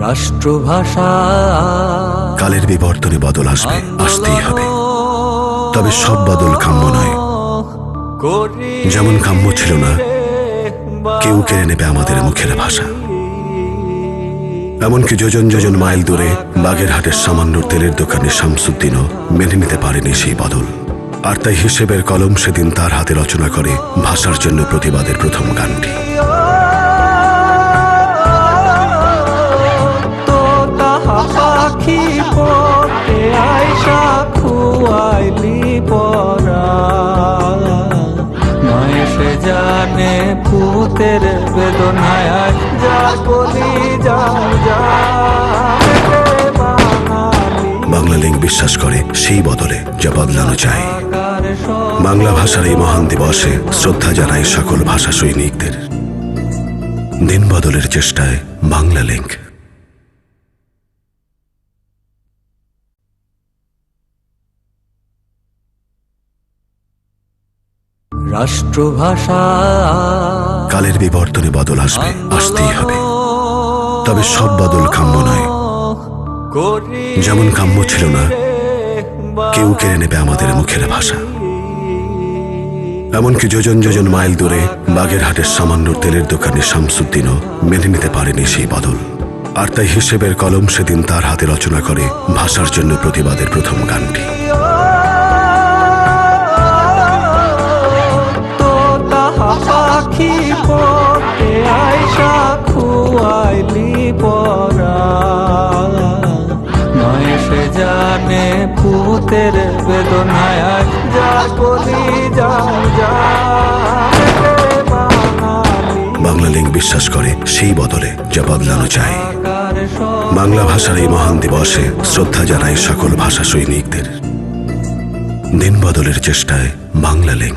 রাষ্ট্রভাষা। কালের বিবর্তনে বদল আসবে, আসতেই হবে। তবে সব বদল কাম্য নয়। যেমন কাম্য ছিল না কেউ কেড়ে নেবে আমাদের মুখের ভাষা। এমনকি যোজন যোজন মাইল দূরে বাগেরহাটের সামান্য তেলের দোকানে শামসুদ্দিনও মেনে নিতে পারেনি সেই বদল। আর তাই হিসেবের কলম সেদিন তার হাতে রচনা করে ভাষার জন্য প্রতিবাদের প্রথম গানটি। পাখি পথে আইসা খুয়াইলি পরা, নয় সে জানে পুতের বেদনায় যার কলি যা। বাংলা লিঙ্ক বিশ্বাস করে সেই বদলে যা বদলানো চাই। বাংলা ভাষার এই মহান দিবসে শ্রদ্ধা জানাই সকল ভাষা সৈনিকদের। দিন বদলের চেষ্টায় বাংলা লিঙ্ক। রাষ্ট্রভাষা। কালের বিবর্তনে বদল আসবে, আসতেই হবে। তবে সব বদল কাম্য নয়। যেমন কাম্য ছিল না কেউ কেড়ে নেবে আমাদের মুখের ভাষা। এমনকি যোজন যোজন মাইল দূরে বাগেরহাটের সামান্য তেলের দোকানে শামসুদ্দিনও মেনে নিতে পারেনি সেই বদল। আর তাই হিসেবের কলম সেদিন তার হাতে রচনা করে ভাষার জন্য প্রতিবাদের প্রথম গানটি। পাখি পথে আইসা খুয়াইলি পরা, নয় সে জানে পুতের বেদনায় যার কলি যা। বাংলা লিঙ্ক বিশ্বাস করে সেই বদলে যা বদলানো চাই। বাংলা ভাষার এই মহান দিবসে শ্রদ্ধা জানাই সকল ভাষা সৈনিকদের। দিন বদলের চেষ্টায় বাংলা লিঙ্ক।